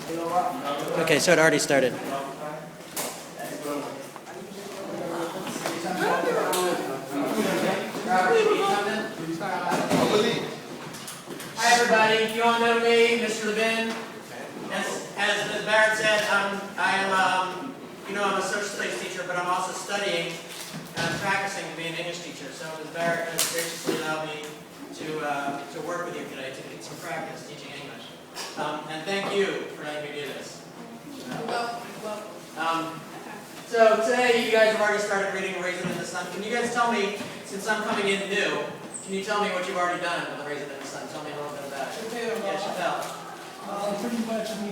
Okay, so it already started. Hi everybody, you all know me, Mr. Levin. As Ms. Barrett said, I'm a social studies teacher, but I'm also studying and I'm practicing to be an English teacher. So Ms. Barrett has graciously allowed me to work with you today to get some practice teaching English. And thank you for letting me do this. So today you guys have already started reading Raisin in the Sun. Can you guys tell me, since I'm coming in new, can you tell me what you've already done with the Raisin in the Sun? Tell me a little bit about it. Yeah, Chappelle. Pretty much we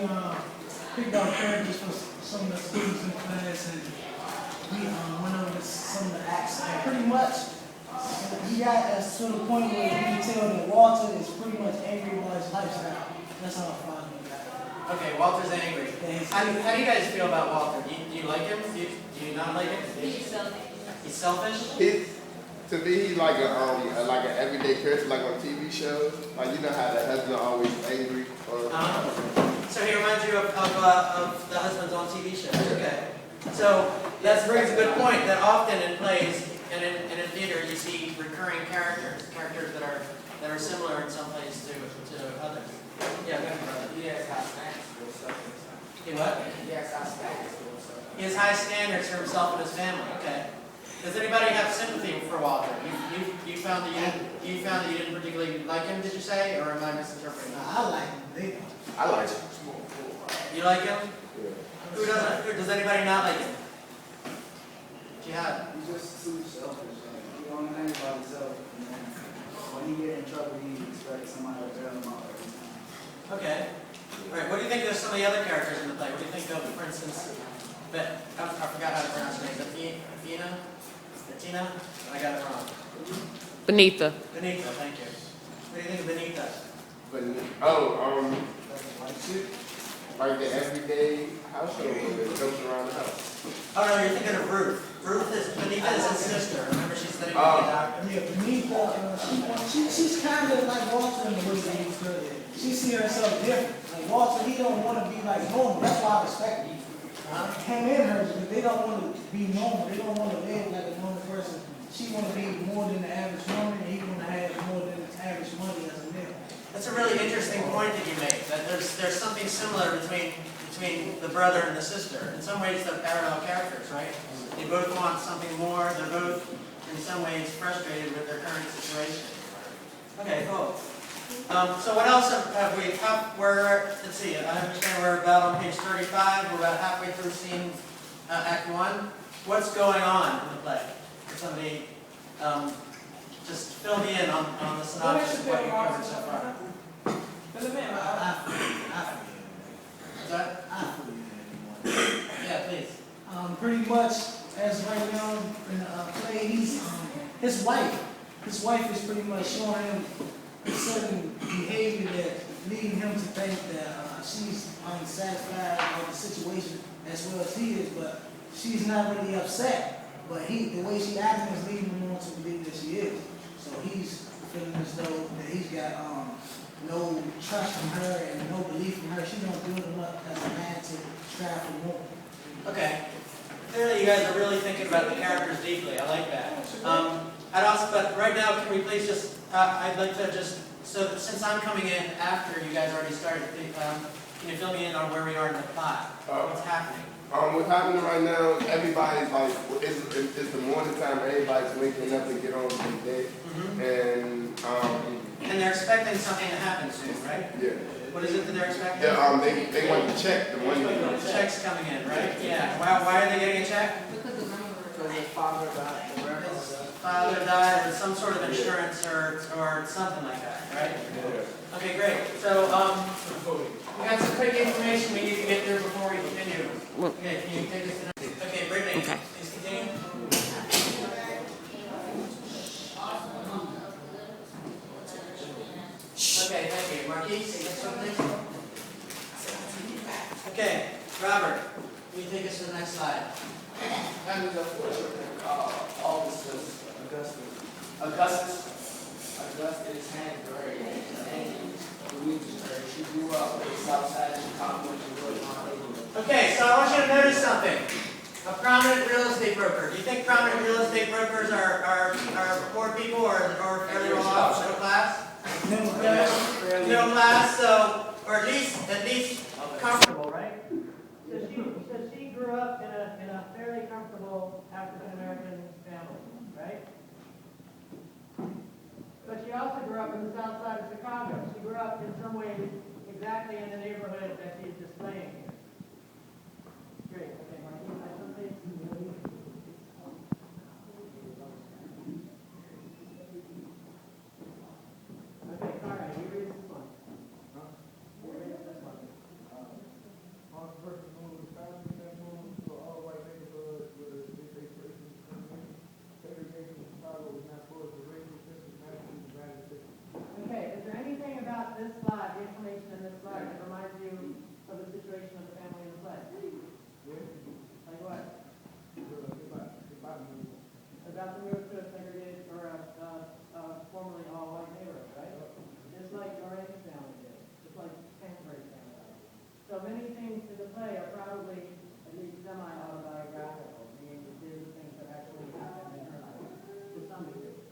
picked out characters for some of the students in class, and we went over some of the acts. And pretty much we got us to the point where we can tell that Walter is pretty much angry about his lifestyle. That's how I found him. Okay, Walter's angry. How do you guys feel about Walter? Do you like him? Do you not like him? He's selfish. He's selfish? To me, he's like an everyday character, like on TV shows. Like, you know how the husband always angry. So he reminds you of the husbands on TV shows. Okay. So that brings a good point that often in plays and in theater you see recurring characters that are similar in some ways to others. Yeah, go ahead, brother. He has high standards for himself. He what? He has high standards for himself. He has high standards for himself and his family. Okay. Does anybody have sympathy for Walter? You found that you didn't particularly like him, did you say, or am I misinterpreting? I like him. I like it. You like him? Yeah. Who doesn't? Does anybody not like him? Jihad. He's just too selfish. He don't think about himself. And when he get in trouble, he expects somebody to bail him out every time. Okay. All right. What do you think of some of the other characters in the play? What do you think of, for instance, I forgot how to pronounce her name. Athena? I got it wrong. Benita. Benita, thank you. What do you think of Benita? Like the everyday household that goes around the house. Oh no, you're thinking of Ruth. Benita is his sister. Remember she's studying to be a doctor. Yeah, Benita, she's kind of like Walter in the way that he's good. She sees herself different. Like Walter, he don't want to be like normal. That's why I respect him. Him and her, they don't want to be normal. They don't want to live like a normal person. She want to be more than the average woman, and he want to have more than the average money as a male. That's a really interesting point that you make. That there's something similar between the brother and the sister. In some ways, they're parallel characters, right? They both want something more. They're both, in some ways, frustrated with their current situation. Okay, cool. So what else have we? Let's see. I understand we're about on page 35. We're about halfway through scene Act 1. What's going on in the play? Can somebody just fill me in on the synopsis of what you've covered so far? Is that? Yeah, please. Pretty much, as right now in the play, his wife is pretty much showing him certain behavior that leading him to think that she's unsatisfied with the situation as well as he is, but she's not really upset. But the way she acting is leading him on to believe that she is. So he's feeling as though that he's got no trust from her and no belief from her. She don't build him up as a man to strive for more. Okay. Clearly, you guys are really thinking about the characters deeply. I like that. But right now, can we please just? I'd like to just. So that since I'm coming in after you guys already started, can you fill me in on where we are in the plot? What's happening? What's happening right now, everybody's like, it's the morning time, everybody's waking up to get on with their day. And they're expecting something to happen soon, right? Yeah. What is it that they're expecting? They want to check the money. The check's coming in, right? Yeah. Why are they getting a check? Because his father died. His father died with some sort of insurance or something like that, right? Yeah. Okay, great. So, we got some quick information we need to get through before we continue. Okay, can you take us to the next? Okay, Brittany, Okay. please continue. Okay, thank you. Marquise, you got something? Okay, Robert, will you take us to the next slide? Members of the Augustus, Augustus Hanbury, Louise. She grew up in South Side Chicago when she was Okay, so I want you to notice something. A prominent real estate broker. Do you think prominent real estate brokers are poor people or fairly well off, middle class? Middle class, so, or at least comfortable, right? So she grew up in a fairly comfortable African American family, right? But she also grew up in the south side of Chicago. She grew up in some ways exactly in the neighborhood that she's displaying here. Great. Okay, Martin, I don't think okay, all right, you read this one. You read this one. Okay, is there anything about this slide, the information in this slide, that reminds you of the situation of the family in the play? Like what? About the move to a segregated or a formerly all-white neighborhood, right? Just like Loren's family did, just like Canterbury's family did. So many things in the play are probably at least semi-autobiographical, meaning these are the things that actually happened in her life to some degree.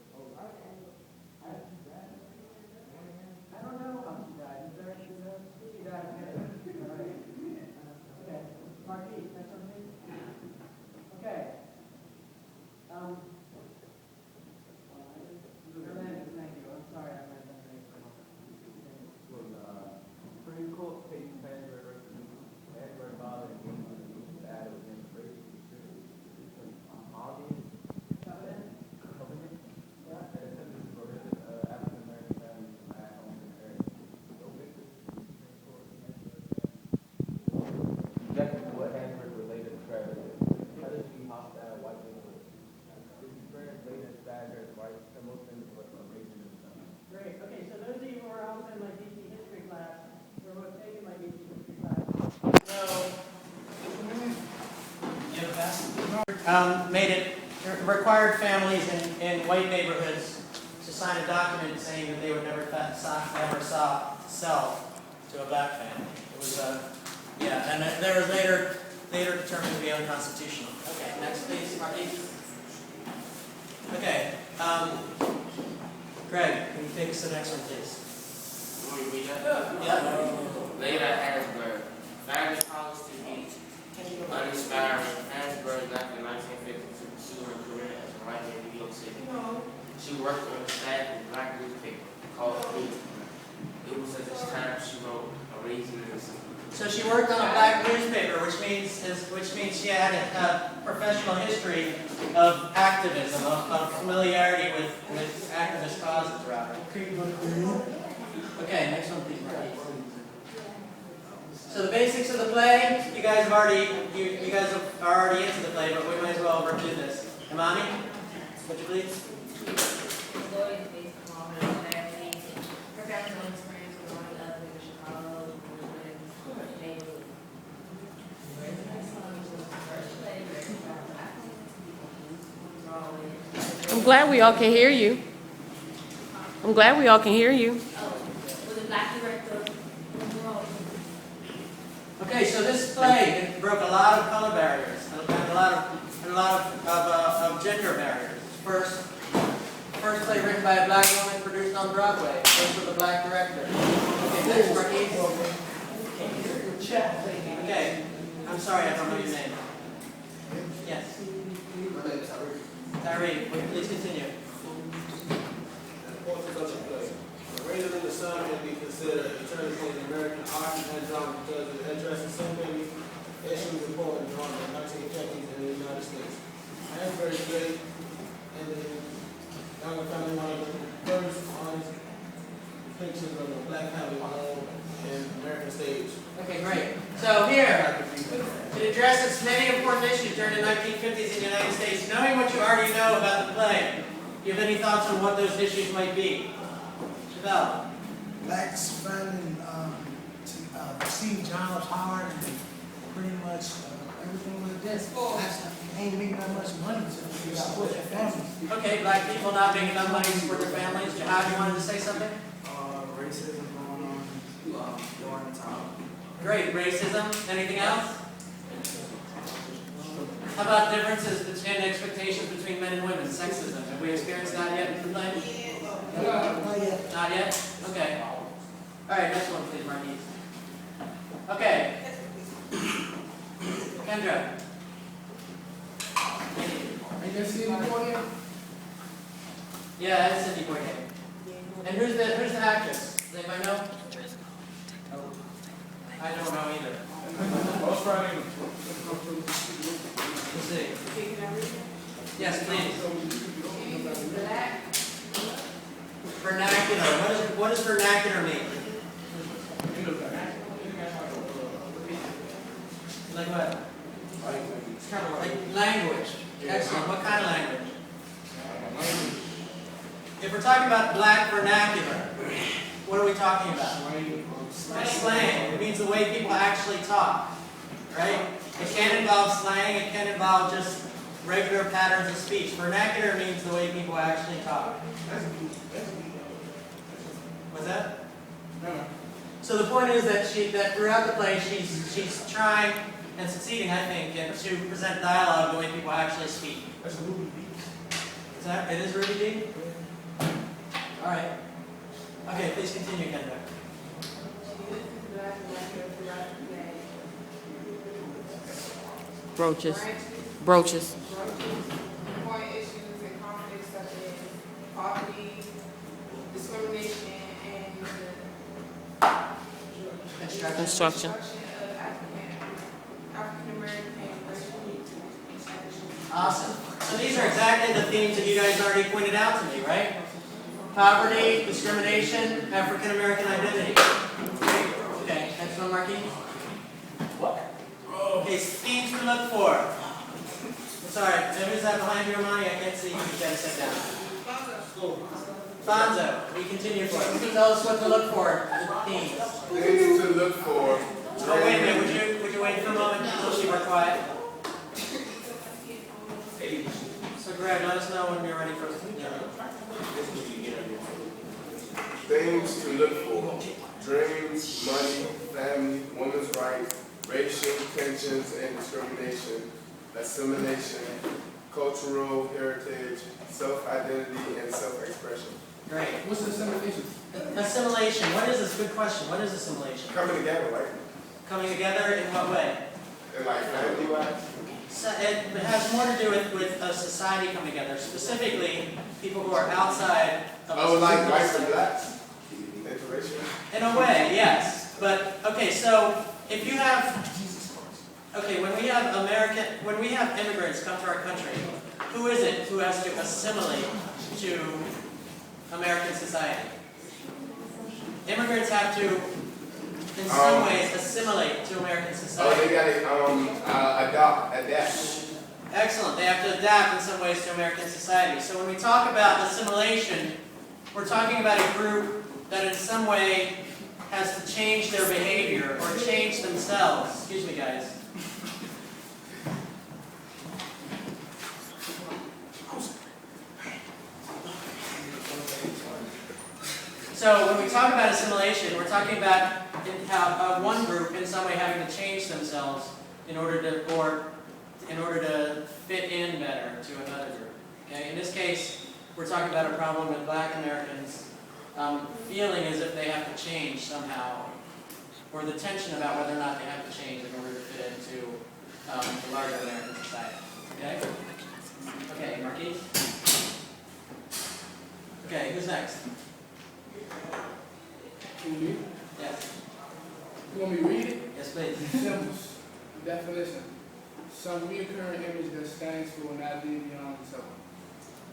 I don't know how she died. Is there she knows? She died of cancer. All right. Okay. Marquise, that's something? Okay. Hernandez, thank you. I'm sorry I read that name for a moment. Supreme Court case Canterbury versus Canterbury father and dad was in racial Covenant? covenant. Yeah. And it said this is prohibited African American families from at home in marriage. So victims in the Supreme Court objected to what Canterbury related to Travis. Politically hostile white neighborhood. His experience later inspired her to write similar things but raising himself. Great. Okay, so those of you who are also in my DC history class, or who have taken my DC history class, made it required families in white neighborhoods to sign a document saying that they would never sell to a black family. It was yeah, and there was later determined to be unconstitutional. Okay, next please, Marty. Okay, Greg, can you take us to the next one, please? Want me to read that? Yeah. Later at Harrisburg, family college to beach, uninspiring. Harrisburg left in 1950 to pursue her career as a writer in New York City. She worked on the staff of a black newspaper called Beat. It was at this time she wrote A Raisin in the Sun. So she worked on a black newspaper, which means she had a professional history of activism, of familiarity with activist causes rather. Okay, next one please, Marty. So the basics of the play, you guys are already into the play, but we might as well review this. Imani, would you please? The story is based on her family, her family's own experience with growing up in Chicago, neighborhood. I'm glad we all can hear you. I'm glad we all can hear you. Was it black director? Okay, so this play it broke a lot of color barriers and a lot of gender barriers. First play written by a black woman, produced on Broadway, first with a black director. Okay, next, Marquise. Okay, I'm sorry, I don't know your name. Yes. My name is Tariq. Tyree, will you please continue? Raisin in the Sun can be considered a turning point in American art and drama because it addresses so many issues important during the 1950s in the United States. Harrisburg is great, and the younger family one of the first honest depictions of a black family home in American stage. Okay, great. So here, it addresses many important issues during the 1950s in the United States. Knowing what you already know about the play, do you have any thoughts on what those issues might be? Chevelle? Blacks finding to receive jobs hard and pretty much everything with this. Blacks ain't making that much money to support their families. Okay, black people not making enough money to support their families. Jihad, you wanted to say something? Racism going on during the time. Great. Racism. Anything else? How about differences between expectations between men and women, sexism? Have we experienced that yet in the play? Not yet. Not yet? Okay. All right, next one, please, Marquise. Okay. Kendra. I guess see the Yeah, that's Cindy Poitier. And who's the actress? Does anybody know? I don't know either. Let's see. Yes, please. Vernacular. What does vernacular mean? Like what? Like language. Excellent. What kind of language? If we're talking about black vernacular, what are we talking about? Slang. It means the way people actually talk, right? It can involve slang. It can involve just regular patterns of speech. Vernacular means the way people actually talk. What's that? So the point is that throughout the play, she's trying and succeeding, I think, to present dialogue the way people actually speak. That's a Ruby B. Is that? It is Ruby D? All right. Okay, please continue, Kendra. Brooches. Brooches. Point issues and conflicts such as poverty, discrimination, and Construction. of African American and racial. Awesome. So these are exactly the themes that you guys already pointed out to me, right? Poverty, discrimination, African American identity. Okay, next one, Marquis. What? Okay, themes to look for. Sorry, who's that behind your money? I can't see you. You gotta sit down. Fonzo, we continue for it. Can you tell us what to look for? The themes. Things to look for. Oh, wait a minute. Would you wait for a moment until she were quiet? So, Greg, let us know when you're ready for it. Things to look for. Dreams, money, family, women's rights, racial tensions and discrimination, assimilation, cultural heritage, self-identity, and self-expression. Great. What's the assimilation? Assimilation. What is this? Good question. What is assimilation? Coming together, right? Coming together in what way? And like family-wise. So it has more to do with a society coming together, specifically people who are outside of Oh, a like whites and blacks? Interracial? In a way, yes. But okay, so if you have when we have immigrants come to our country, who is it who has to assimilate to American society? Immigrants have to, in some ways, assimilate to American Oh, society. they gotta adapt. Excellent. They have to adapt in some ways to American society. So when we talk about assimilation, we're talking about a group that in some way has to change their behavior or change themselves. Excuse me, guys. So when we talk about assimilation, we're talking about how one group in some way having to change themselves in order to fit in better to another group. Okay? In this case, we're talking about a problem with black Americans feeling as if they have to change somehow, or the tension about whether or not they have to change in order to fit into the larger American society. Okay? Okay, Marquise? Okay, who's next? Me? Yes. You want me to read it? Yes, please. Symbols. Definition. Some recurring image that stands for an idea beyond itself.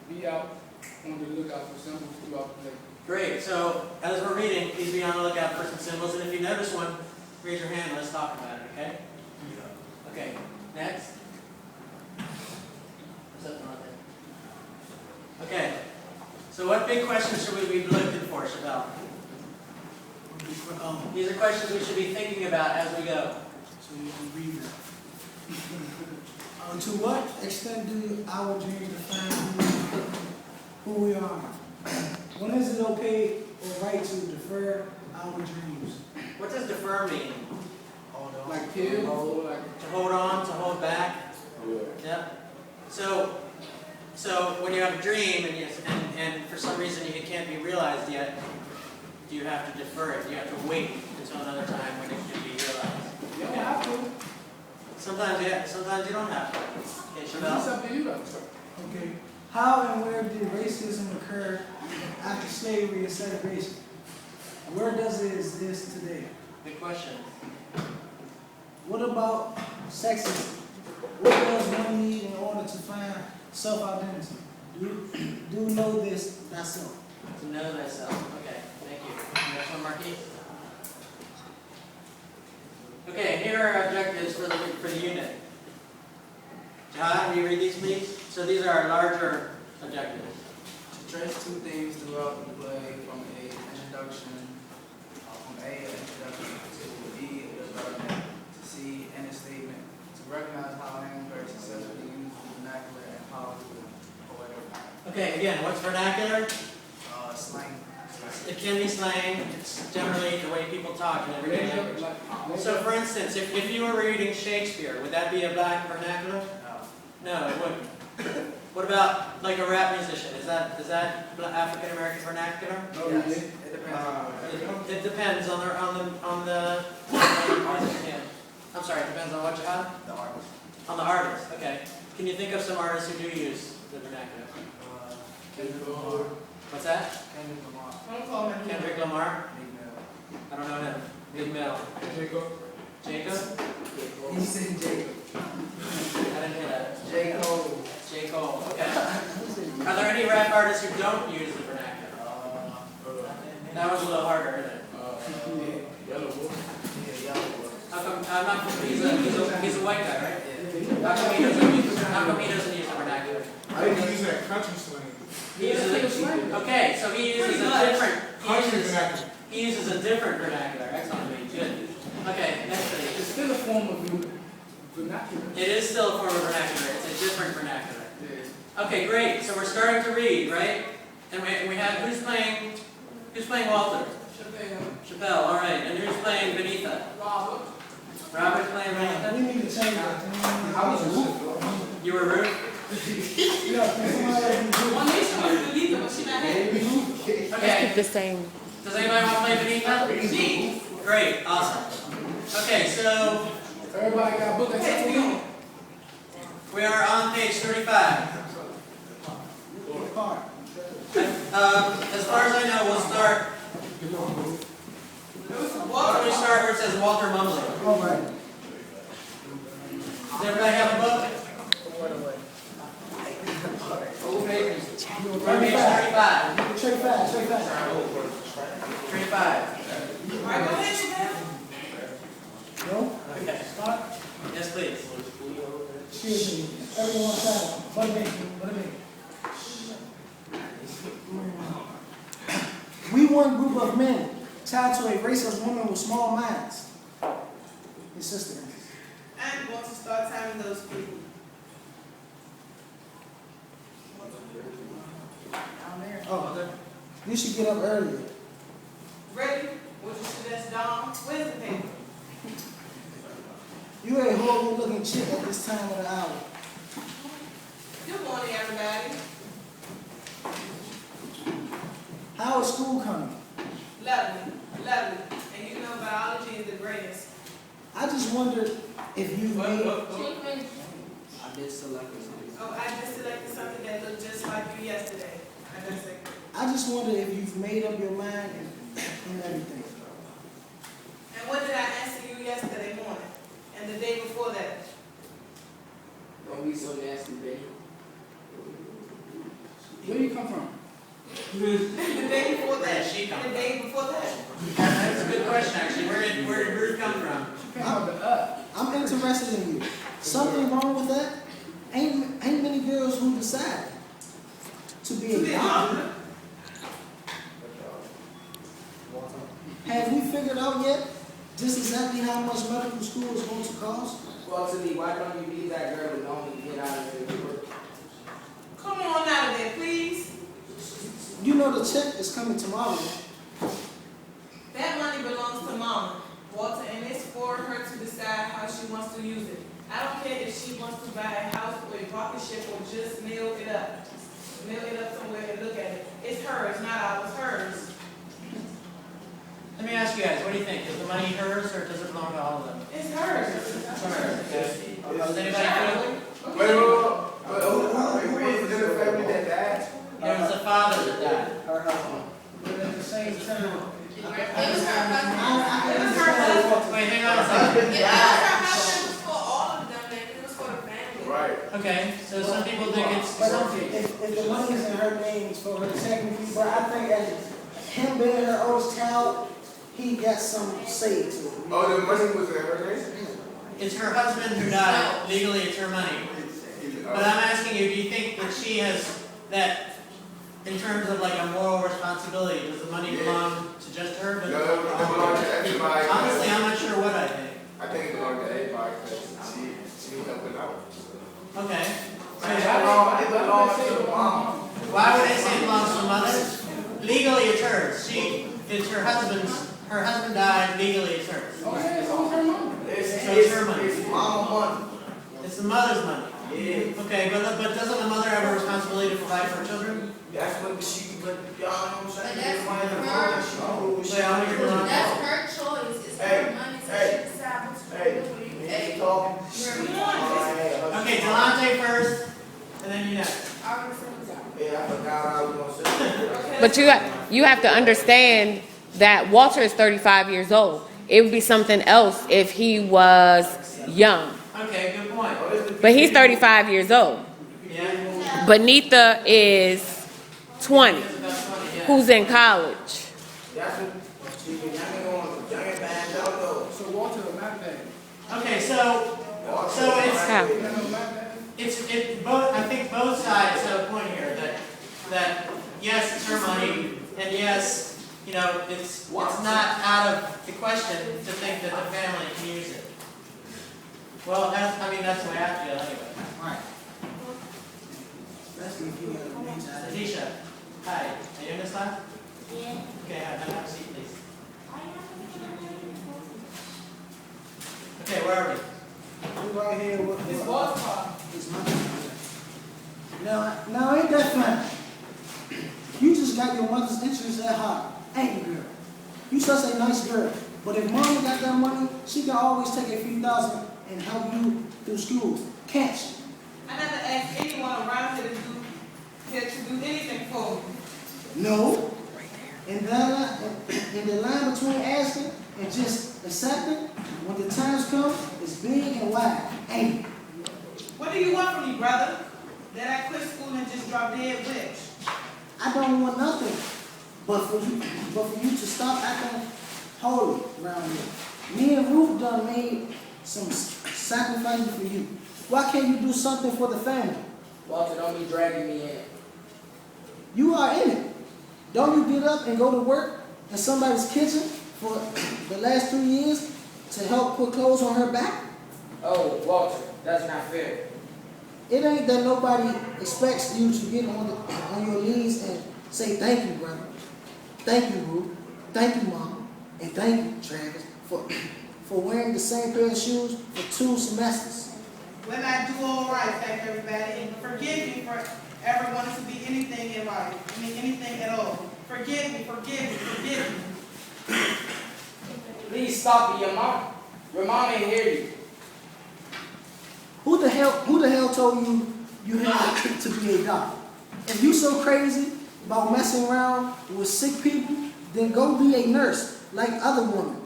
Be out on the lookout for symbols throughout the day. Great. So, as we're reading, please be on the lookout for some symbols. And if you notice one, raise your hand. Let's talk about it, okay? Okay. Next. What's up, Jonathan? Okay. So what big questions should we be looking for, Chevelle? These are questions we should be thinking about as we go. So you can read it. To what extent do our dreams define who we are? When is it okay or right to defer our dreams? What does defer mean? Like kill or like To hold on, to hold back? Yeah. So when you have a dream and for some reason it can't be realized yet, do you have to defer it? Do you have to wait until another time when it can be realized? You don't have to. Sometimes, yeah. Sometimes you don't have to. Okay, Chevelle? It's up to you though. Okay. How and where did racism occur after slavery and segregation? Where does it exist today? Good question. What about sexism? What does one need in order to find self-identity? Do know this thyself. To know thyself. Okay, thank you. Next one, Marquis. Okay, here are objectives for the unit. John, will you read these, please? So these are our larger objectives. To trace two themes throughout the play from A, introduction, from A, introduction to B, development, to C, end a statement, to recognize how Hamburg successfully used the vernacular and how the poetic Okay, again, what's vernacular? slang. It can be slang. It's generally the way people talk in everyday language. So for instance, if you were reading Shakespeare, would that be a black vernacular? No, it wouldn't. What about like a rap musician? Is that African American vernacular? Yes, it depends. It depends on the musician. I'm sorry, it depends on what you have? The artist. On the artist, okay. Can you think of some artists who do use the vernacular? Kendrick Lamar. What's that? Kendrick Lamar. Don't call him. Kendrick Lamar? Big Mel. I don't know him. Big Mel. Jacob. Jacob? He said Jacob. I didn't hear that. J. Cole. J. Cole, okay. Are there any rap artists who don't use the vernacular? That was a little harder, isn't it? How come, I'm not, he's a white guy, right? How come he doesn't use the vernacular? I didn't use that country slang. He uses okay, so he uses a different vernacular. Excellent, good. Okay, next thing. It's still a form of vernacular. It is still a form of vernacular. It's a different vernacular. Okay, great. So we're starting to read, right? And we have who's playing Walter? Chappelle. All right. And who's playing Benita? Robert's playing Benita. We need to change that. I was Ruth. You were Ruth. Yeah, can somebody else do it? Okay. The same. Does anybody want to play Benita? Me. Great. Awesome. Okay, so Everybody got a book at something. we are on page 35. As far as I know, we'll start. Why don't we start where it says Walter Mumley? All right. Does everybody have a book? We're page 35. Straight fast, straight fast. 35. All right, go ahead, Chanel. No? Okay. Start. Yes, please. Excuse me. Everyone silent. What a minute. What a minute. We one group of men tied to a racist woman with small minds. His sister. I'm going to start timing those people. Down there. Oh, you should get up earlier. Ready? Would you suggest Dawn? Where's the paper? You a horrible looking chick at this time of the hour. Good morning, everybody. How is school coming? Lovely, lovely. And you know biology is the greatest. I just wondered if you made I did select something. Oh, I just selected something that looked just like you yesterday. I just said, I just wonder if you've made up your mind and everything. and what did I answer you yesterday morning? And the day before that? Don't be so nasty, baby. Where do you come from? The day before Where that? did she come And the day before that? That's a good question, actually. Where did Ruth come from? I'm interested in you. Something wrong with that? Ain't many girls who decide to be a doctor. Have we figured out yet just exactly how much medical school is going to cost? Well, to me, why don't you leave that girl alone and get out of there? Come on out of there, please. You know the check is coming tomorrow. That money belongs to Mama, Walter, and it's for her to decide how she wants to use it. I don't care if she wants to buy a house or a rocket ship or just mail it up. Mail it up somewhere and look at it. It's hers, not ours, hers. Let me ask you guys, what do you think? Is the money hers or does it belong to all of them? It's hers. It's hers, okay. Does anybody feel? Wait, who was in the family that died? There was a father that died. Her husband. But at the same time, It was her husband. It was her husband. Wait, hang on a second. It was her husband. It was for all of them, man. It was for the family. Right. Okay, so some people think it's but something. if the money is in her name, it's for her technically, but I think as him being her oldest child, he got some say to it. Oh, the money was in her name? It's her husband who died. Legally, it's her money. But I'm asking you, do you think that she has that, in terms of like a moral responsibility, does the money belong to just her? No, it belongs to everybody. Honestly, I'm not sure what I think. I think it belongs to everybody because she was helping out. Okay. It belongs to the mom. Why would they say it belongs to the mother? Legally, it's hers. It's her husband's. Her husband died. Legally, it's hers. Okay, it's all her money. So it's her money. It's mama money. It's the mother's money. Yeah. Okay, but doesn't the mother have a responsibility to provide for her children? That's what she, but y'all know what I'm saying? But that's Everybody in the her- world, she know what she Wait, how many doing. are That's her choice. It's Hey, her money, so hey, she decides what to Hey, do with it. you Hey, ain't talking. Okay, Delonte first, and then you next. I already said what's up. Yeah, I forgot what I was gonna say. But you have to understand that Walter is 35 years old. It would be something else if he was young. Okay, good point. But he's 35 years old. Yeah. Benita is 20, It's about 20, yeah. who's in college. That's what, she, young and going, young and bad, don't know. So Walter, a map bag. Okay, so How? You got no map bag? it's both. I think both sides have a point here that yes, it's her money, and yes, you know, it's not out of the question to think that the family can use it. Well, that's the way I feel anyway. Right. Especially if you have a big child. Letitia, hi. Are you in this class? Yeah. Okay, have a seat, please. Okay, where are we? We right here with It's Walter's car. his mother. Now ain't that fun? You just got your mother's interest at heart, ain't you, girl? You such a nice girl. But if mama got that money, she can always take a few thousand and help you through school, can't she? I never asked anyone around here to do anything for me. No. And in the line between asking and just accepting, when the times come, it's big and wide, ain't it? What do you want from me, brother? That I quit school and just drop dead rich? I don't want nothing but for you to stop acting holy around here. Me and Ruth done made some sacrifices for you. Why can't you do something for the family? Walter, don't be dragging me in. You are in it. Don't you get up and go to work in somebody's kitchen for the last 3 years to help put clothes on her back? Oh, Walter, that's not fair. It ain't that nobody expects you to get on your knees and say thank you, brother. Thank you, Ruth. Thank you, Mama. And thank you, Travis, for wearing the same pair of shoes for 2 semesters. When I do all right, thank everybody, and forgive me for ever wanting to be anything in life. I mean, anything at all. Forgive me, forgive me, forgive me. Please stop it, your mom ain't hear you. Who the hell told you you had to be a doctor? If you so crazy about messing around with sick people, then go be a nurse like other women.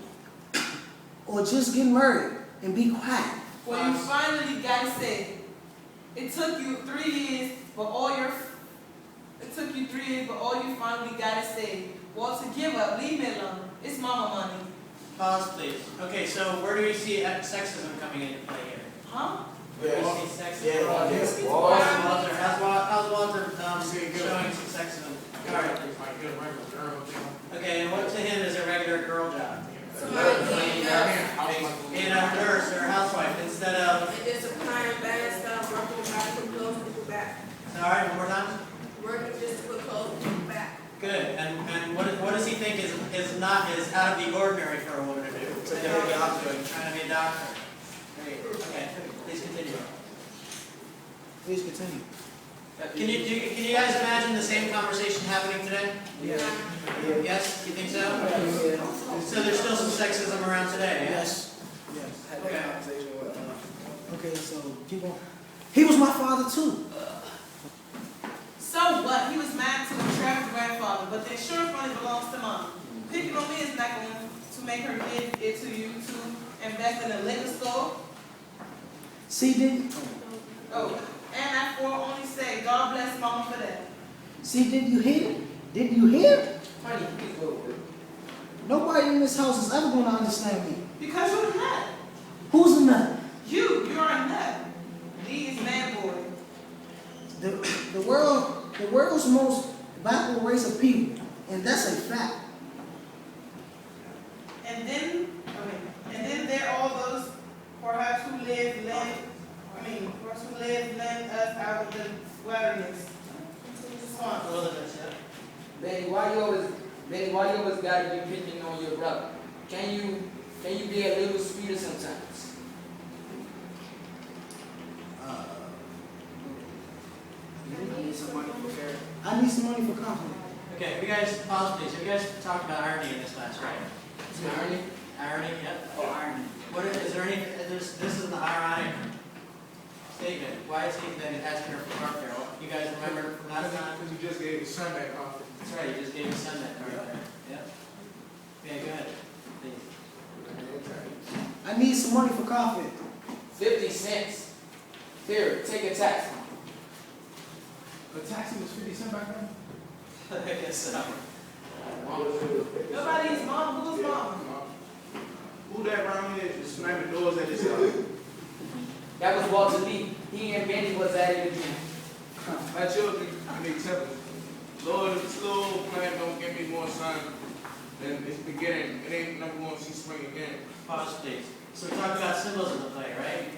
Or just get married and be quiet. Well, you finally got it said. It took you 3 years, but all you finally got it said. Walter, give up, leave me alone. It's mama money. Pause, please. Okay, so where do you see sexism coming into play here? Huh? Where do you see sexism? Yeah, Walter. How's Walter showing some sexism? All right. Okay, and what to him is a regular girl job? Being a nurse or a housewife instead of. And just applying bad stuff, working hard to put clothes on people's back. All right, one more time. Working just to put clothes on people's back. Good. And what does he think is out of the ordinary for a woman to do? Trying to be a doctor. There you Great. Okay, please continue. Please continue. Can you guys imagine the same conversation happening today? Yeah. Yes? You think so? So there's still some sexism around today, yes? Yes. Had Okay. that conversation with, okay, so keep on. He was my father too. So what? He was married to Trevor's grandfather, but the insurance money belongs to mom. Picking on me is not going to make her give it to you to invest in a liquor store. See, did Oh, and I for only say, God bless mama for that. see, did you hear? Did you hear? Honey, please go with it. Nobody in this house is ever going to understand me. Because you're a nut. Who's a nut? You're a nut. Lee is man boy. The world's most backward race of people, and that's a fact. And then there are all those perhaps who lend us out of the wilderness. Swamp. Wilderness, yeah. Benny, why you always gotta be picking on your brother? Can you be a little sweeter sometimes? You need some money for care. I need some money for coffee. Okay, you guys, pause please. You guys talked about irony in this class, right? Irony? Irony, yep. Oh, irony. What is there any, this is the ironic statement. Why is he then asking her for car fare? You guys remember from last time? Because you just gave his son that coffee. That's right, you just gave his son that car fare. Yep. Okay, go ahead, please. I need some money for coffee. 50 cents. Here, take a taxi. The taxi was 50 cents back then? I guess so. Nobody's mom. Who's mom? Who that around here is slamming doors at his house? That was Walter Lee. He and Benny was at it again. My children, in their temple. Lord, if this little plant don't give me more sun, then it's beginning. It ain't never going to see spring again. Pause, please. So we talked about symbols in the play, right?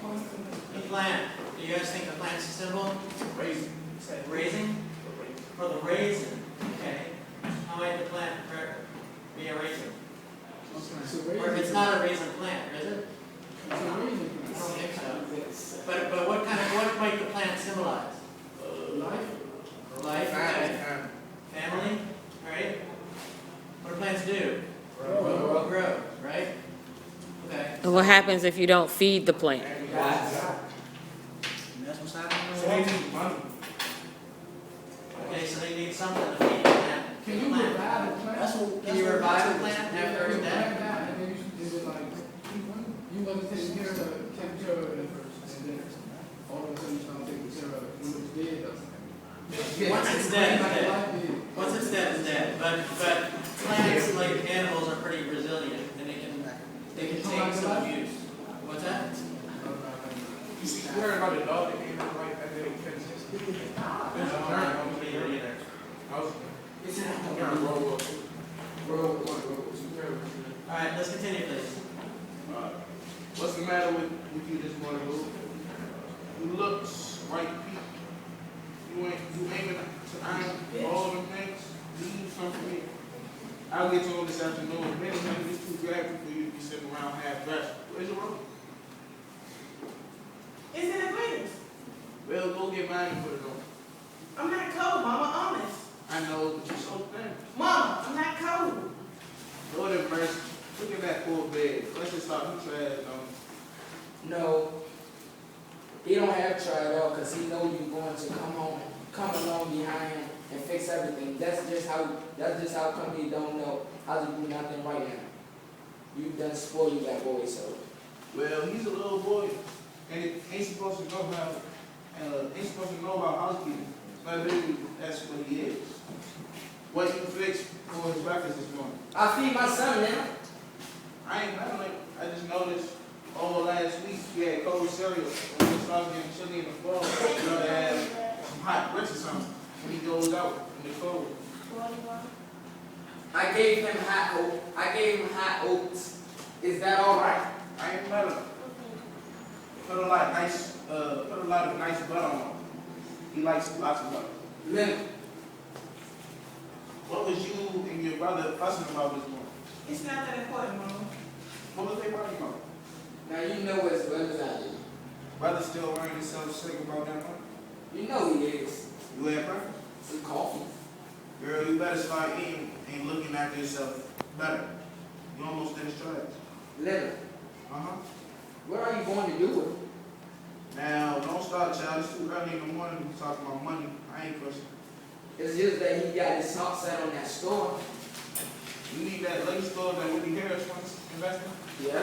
The plant. Do you guys think the plant's a symbol? Crazy. Raising? For the raisin. Okay. How might the plant be a raisin? Or if it's not a raisin plant, is it? I don't think so. But what might the plant symbolize? Life. Life, okay. Family, right? What do plants do? Grow, right? Okay. And what happens if you don't feed the plant? And that's what's happening. So they need money. Okay, so they need something to feed the plant. Can you revive the plant? Can you revive the plant after it's dead? And then is it like, you wasn't taking care of it at first, and then all of a sudden you start taking care of it, when it was dead, that's Once it's dead, it's dead. Once it's dead, it's dead. But plants, like animals, are pretty resilient, and they can take some abuse. What's that? You heard about the dog that came out right after they finished his I don't believe it either. I was, it's in World War I. All right, let's continue, please. What's the matter with you this morning, Lou? You look right peak. You aiming to iron all of them things? You do something for me. I'll get to them this afternoon. Many it's too graphic for you to be sitting around half dressed. Where's your room? It's in the greens. Well, go get mine and put it on. I'm not cold, Mama. Honest. I know, but you're so thin. Mama, I'm not cold. Lord have mercy. Look at that poor bed. Let's just stop you trash on. No, he don't have to try at all because he know you going to come along behind him and fix everything. That's just how come he don't know how to do nothing right now. You done spoiled that boy, so. Well, he's a little boy, and it ain't supposed to know about housekeeping. But really, that's what he is. What you fixed for his breakfast this morning? I feed my son now. I ain't nothing like. I just noticed over last week he had cold cereal. When it starts getting chilly in the fall, you know, to have some hot grits or something when he goes out in the cold. I gave him hot oats. Is that all right? I ain't better. Put a lot of nice butter on him. He likes lots of butter. Lemon. What was you and your brother fussing about this morning? It's not that important, Mama. What was they worrying about? Now you know as well as I do. Brother still wearing himself sick about that money? You know he is. You had breakfast? Some coffee. Girl, you better start eating and looking after yourself better. You almost finished trash. Leonard, Uh-huh. what are you going to do with him? Now, don't start, child. It's too early in the morning to talk about money. I ain't pushing. It's just that he got his heart set on that store. You need that late store that Whitney Harris wants to invest in? Yeah.